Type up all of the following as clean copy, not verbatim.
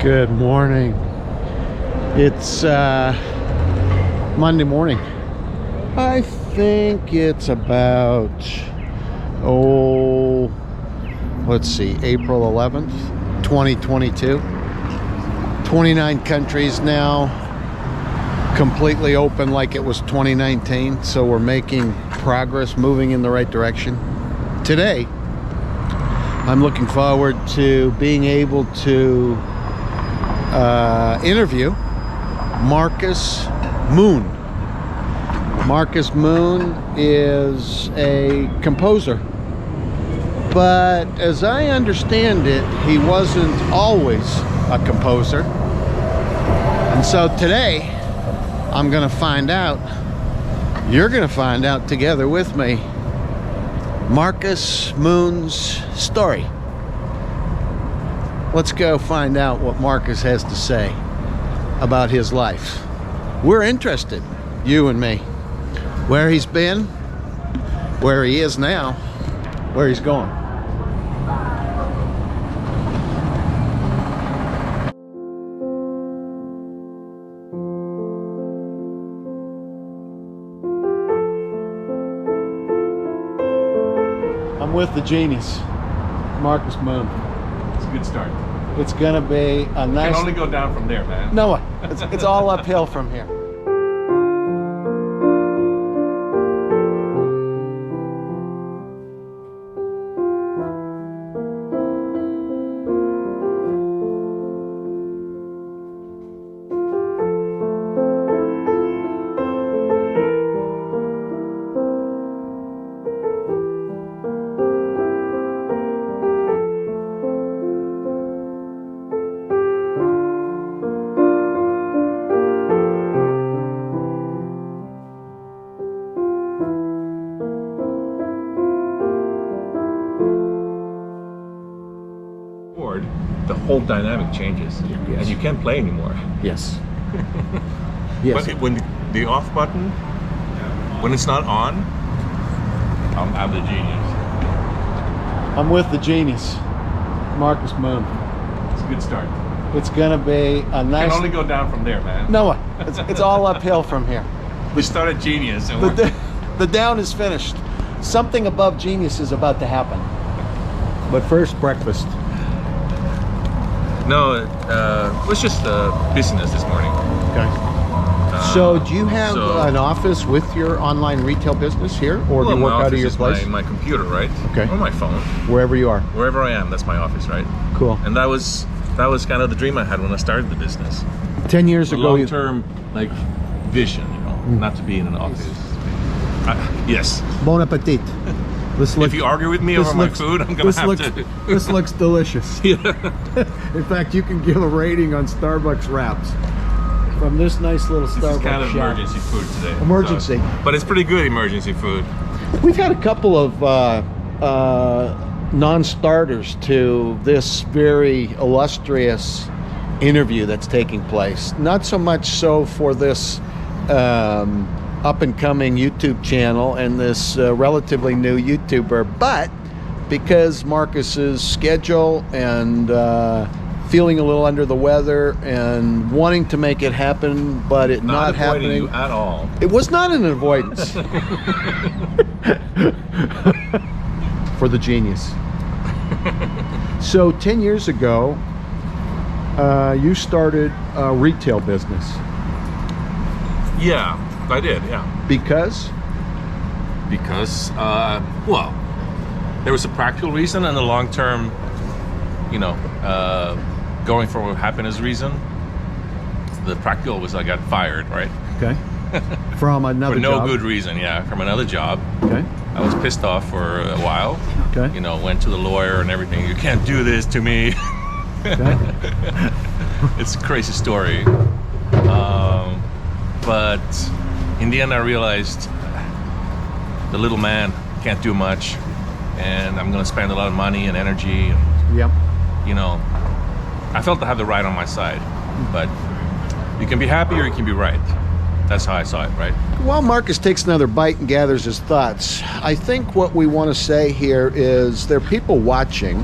Good morning. It's Monday morning. I think it's about, let's see, April 11th, 2022. 29 countries now, completely open like it was 2019. So we're making progress, moving in the right direction. Today, I'm looking forward to being able to interview Marcus Moon. Marcus Moon is a composer, but as I understand it, he wasn't always a composer. And so today, I'm gonna find out, you're gonna find out together with me, Marcus Moon's story. Let's go find out what Marcus has to say about his life. We're interested, you and me, where he's been, where he is now, where he's going. I'm with the genius, Marcus Moon. It's a good start. It's gonna be a nice... You can only go down from there, man. No, it's all uphill from here. The whole dynamic changes, and you can't play anymore. Yes. Yes. But when the off button, when it's not on, I'm the genius. I'm with the genius, Marcus Moon. It's a good start. It's gonna be a nice... You can only go down from there, man. No, it's all uphill from here. We started genius, and The down is finished. Something above genius is about to happen. But first, breakfast. No, it was just business this morning. Okay. So do you have an office with your online retail business here, or do you work out of your place? My computer, right? Okay. Or my phone. Wherever you are. Wherever I am, that's my office, right? Cool. And that was kind of the dream I had when I started the business. 10 years ago. Long-term, like, vision, you know, not to be in an office. Yes. Bon appetit. If you argue with me over my food, I'm gonna have to. This looks delicious. Yeah. In fact, you can give a rating on Starbucks wraps from this nice little Starbucks This is kind of shop. emergency food today. Emergency. So, but it's pretty good emergency food. We've had a couple of non-starters to this very illustrious interview that's taking place. Not so much so for this up-and-coming YouTube channel and this relatively new YouTuber, but because Marcus's schedule and feeling a little under the weather and wanting to make it happen, but it not happening you at all. It was not an avoidance. For the genius. So 10 years ago, you started a retail business. Yeah, I did, yeah. Because? Because, well, there was a practical reason and a long-term, you know, going for a happiness reason. The practical was I got fired, right? Okay. From another job? For no good reason, yeah, from another job. Okay. I was pissed off for a while. Okay. You know, went to the lawyer and everything. You can't do this to me. Okay. It's a crazy story. But in the end, I realized the little man can't do much, and I'm going to spend a lot of money and energy. And, Yep. you know, I felt I had the right on my side, but you can be happy or you can be right. That's how I saw it, right? While Marcus takes another bite and gathers his thoughts, I think what we want to say here is there are people watching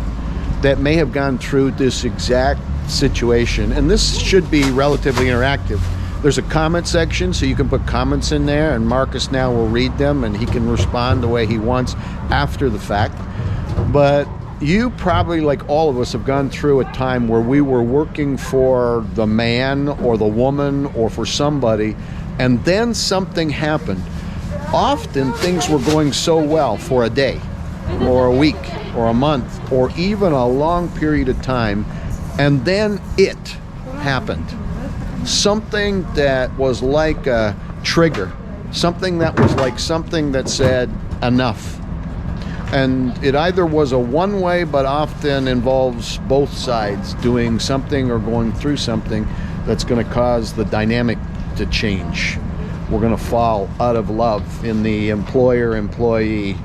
that may have gone through this exact situation, and this should be relatively interactive. There's a comment section, so you can put comments in there, and Marcus now will read them, and he can respond the way he wants after the fact. But you probably, like all of us, have gone through a time where we were working for the man or the woman or for somebody, and then something happened. Often things were going so well for a day or a week or a month or even a long period of time, and then it happened. Something that was like a trigger, something that was like something that said enough. And it either was a one-way, but often involves both sides doing something or going through something that's going to cause the dynamic to change. We're going to fall out of love in the employer-employee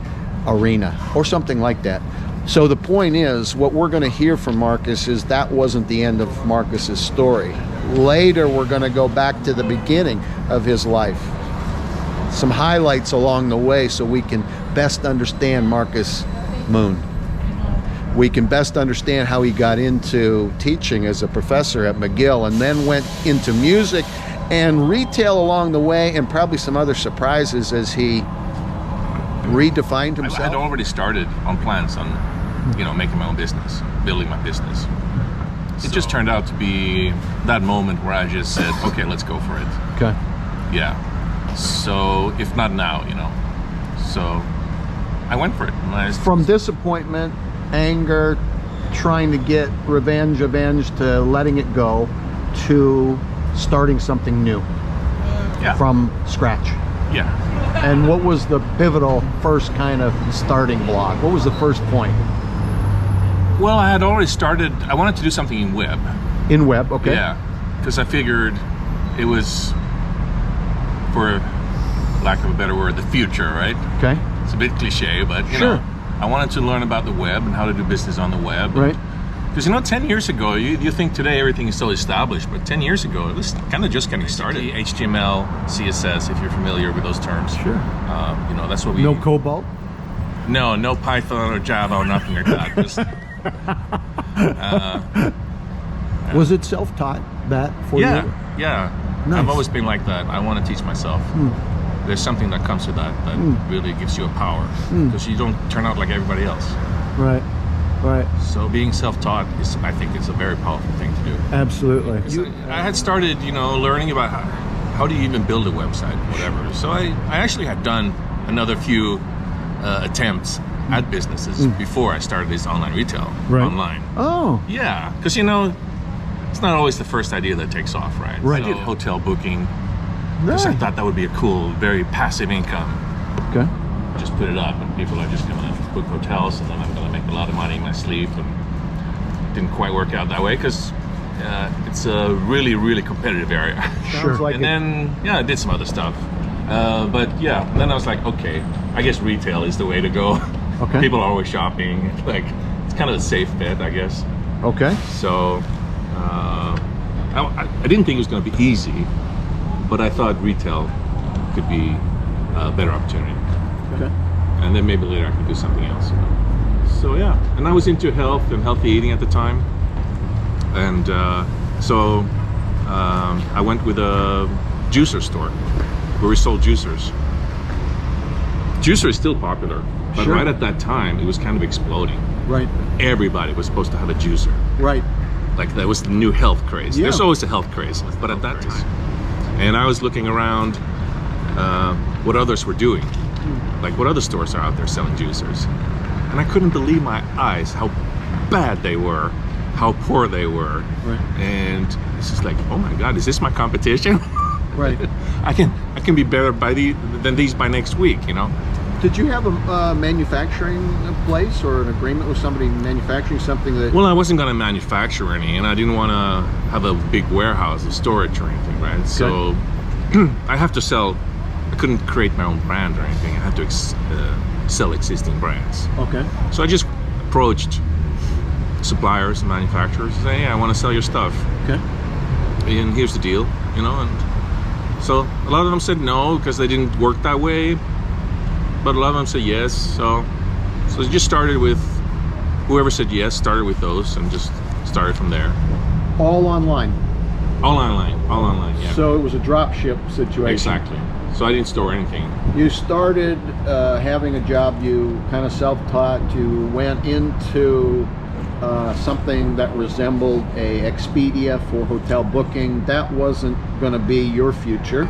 arena or something like that. So the point is, what we're going to hear from Marcus is that wasn't the end of Marcus's story. Later, we're going to go back to the beginning of his life. Some highlights along the way so we can best understand Marcus Moon. We can best understand how he got into teaching as a professor at McGill and then went into music and retail along the way, and probably some other surprises as he redefined himself. I had already started on plans on, making my own business, building my business. It just turned out to be that moment where I just said, okay, let's go for it. Okay. Yeah. So if not now, So I went for it. From disappointment, anger, trying to get revenge, to letting it go, to starting something new. Yeah. From scratch. Yeah. And what was the pivotal first kind of starting block? What was the first point? Well, I had already started. I wanted to do something in web. In web, okay. Yeah, because I figured it was, for lack of a better word, the future, right? Okay. It's a bit cliche, but you know, I wanted to learn about the web and how to do business on the web. Right. Because 10 years ago, you think today everything is so established, but 10 years ago, it was kind of just getting started. HTML, CSS, if you're familiar with those terms. Sure. That's what we... No Cobalt? No Python or Java or nothing like that. Just, was it self-taught that for you? Yeah. Nice. I've always been like that. I want to teach myself. There's something that comes with that really gives you a power, because you don't turn out like everybody else. Right. So being self-taught is, I think, it's a very powerful thing to do. Absolutely. I had started, learning about how do you even build a website, whatever. So I actually had done another few attempts at businesses before I started this online retail online. Oh. Yeah, because it's not always the first idea that takes off, right? Right. I did hotel booking because I thought that would be a cool, very passive income. Okay. Just put it up and people are just gonna book hotels, and then I'm gonna make a lot of money in my sleep. And didn't quite work out that way because it's a really, really competitive area. Sure. Like and then I did some other stuff. But then I was like, okay, I guess retail is the way to go. Okay. People are always shopping. Like, it's kind of a safe bet, I guess. Okay. So I didn't think it was going to be easy, but I thought retail could be a better opportunity. Okay. And then maybe later I could do something else. So yeah, and I was into health and healthy eating at the time, and so I went with a juicer store where we sold juicers. Juicer is still popular, but right at that time it was kind of exploding. Right. Everybody was supposed to have a juicer. Right. Like, that was the new health craze. Yeah. There's always a health craze, but at that time. And I was looking around what others were doing. Like, what other stores are out there selling juicers? And I couldn't believe my eyes how bad they were, how poor they were. Right. And it's just like, oh my God, is this my competition? Right. I can be better than these by next week, Did you have a manufacturing place or an agreement with somebody manufacturing something that... Well, I wasn't going to manufacture any, and I didn't want to have a big warehouse of storage or anything, right? Okay. So I have to sell. I couldn't create my own brand or anything. I had to sell existing brands. Okay. So I just approached suppliers and manufacturers and say, hey, I want to sell your stuff. Okay. And here's the deal, and so a lot of them said no because they didn't work that way. But a lot of them said yes, so it just started with whoever said yes, started with those and just started from there. All online. All online, yeah. So it was a drop ship situation. Exactly. So I didn't store anything. You started having a job, you kind of self-taught, you went into something that resembled a Expedia for hotel booking. That wasn't going to be your future.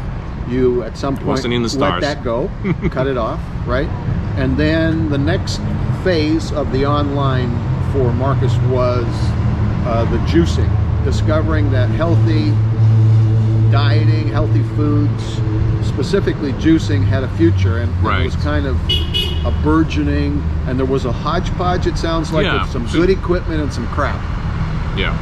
You at some point wasn't in the let stars. that go, cut it off, right? And then the next phase of the online for Marcus was the juicing, discovering that healthy dieting, healthy foods, specifically juicing, had a future, and Right. it was kind of a burgeoning, and there was a hodgepodge, it sounds like, Yeah. of some good equipment and some crap. Yeah.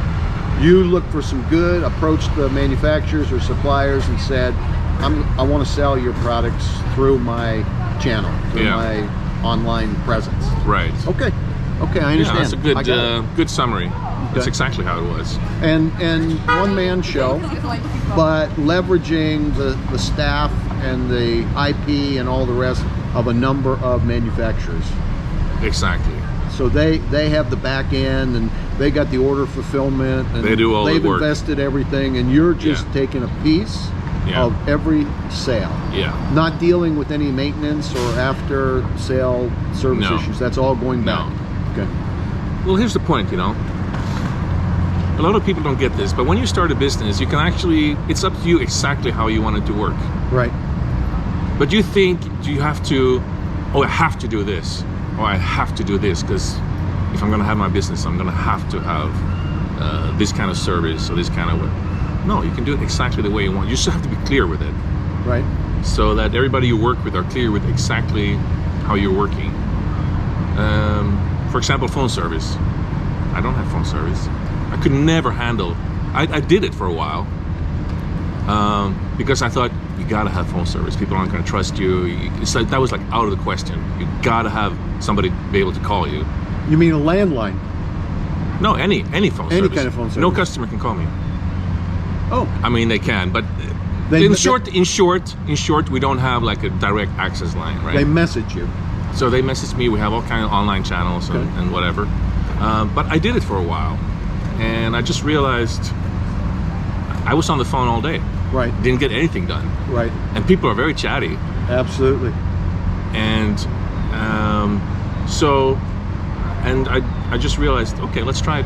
You looked for some good, approached the manufacturers or suppliers and said, I want to sell your products through my channel, through Yeah. my online presence. Right. Okay, I understand. Yeah, that's a good I got it. good summary. That's Okay. exactly how it was. And one man show, but leveraging the staff and the IP and all the rest of a number of manufacturers. Exactly. So they have the back end, and they got the order fulfillment, and They do all the they've work. invested everything, and you're just Yeah. taking a piece Yeah. of every sale. Yeah. Not dealing with any maintenance or after sale service No. issues. That's all going back. Okay. Well, here's the point, you know. A lot of people don't get this, but when you start a business, you can actually, it's up to you exactly how you want it to work. Right. But you think you have to, oh, I have to do this, or I have to do this, because if I'm going to have my business, I'm going to have this kind of service or this kind of. No, you can do it exactly the way you want. You just have to be clear with it, Right. so that everybody you work with are clear with exactly how you're working. For example, phone service. I don't have phone service. I could never handle. I did it for a while because I thought you gotta have phone service. People aren't gonna trust you. It's like that was like out of the question. You gotta have somebody be able to call you. You mean a landline? No, any phone Any service. kind of phone No service. customer can call me. Oh. I mean, they can, but They- in short, we don't have like a direct access line, right? They message you. So they message me. We have all kind of online channels Okay. and whatever. But I did it for a while, and I just realized I was on the phone all day. Right. Didn't get anything done. Right. And people are very chatty. Absolutely. And I just realized, okay, let's try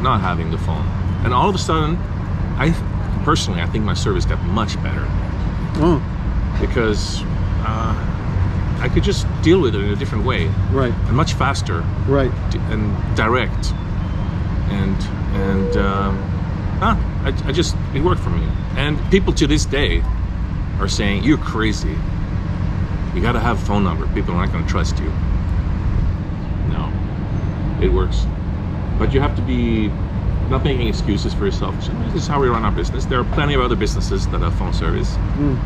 not having the phone. And all of a sudden, I think my service got much better Oh. because I could just deal with it in a different way Right. and much faster. Right. And direct, I just, it worked for me. And people to this day are saying, you're crazy, you got to have a phone number, people are not going to trust you. No, it works, but you have to be not making excuses for yourself. This is how we run our business. There are plenty of other businesses that have phone service,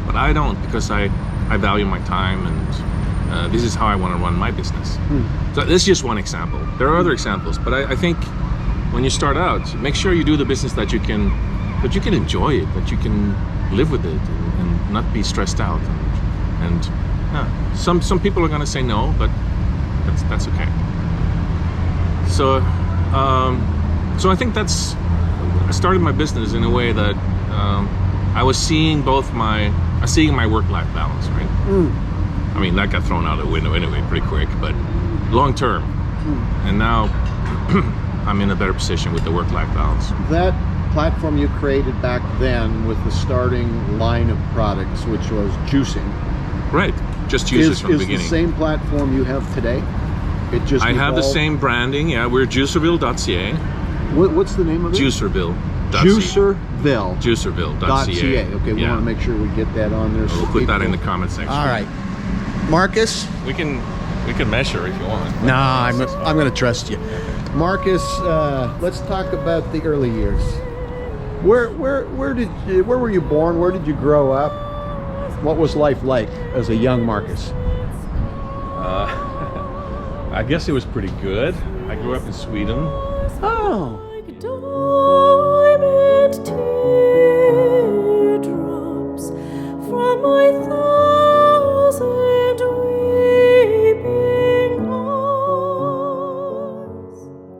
but I don't, because I value my time, and this is how I want to run my business. So this is just one example. There are other examples, but I think when you start out, make sure you do the business that you can enjoy it, that you can live with it, and not be stressed out. And some people are going to say no, but that's okay. So I think I started my business in a way that I was seeing my work-life balance, right? I mean, that got thrown out the window anyway pretty quick, but long term. And now I'm in a better position with the work-life balance. That platform you created back then with the starting line of products, which was juicing, Right. Just use this from the is the beginning. same platform you have today? It just I have the evolved? same branding. Yeah, we're Juicerville.ca. What's the name of it? Juicerville.ca. Juicerville. Juicerville.ca. Okay, we Yeah. want to make sure we get that on there. We'll put that in the comment section. All right, Marcus. We can measure if you want. No, I'm going to trust you, Marcus. Let's talk about the early years. Where were you born? Where did you grow up? What was life like as a young Marcus? I guess it was pretty good. I grew up in Sweden. Oh.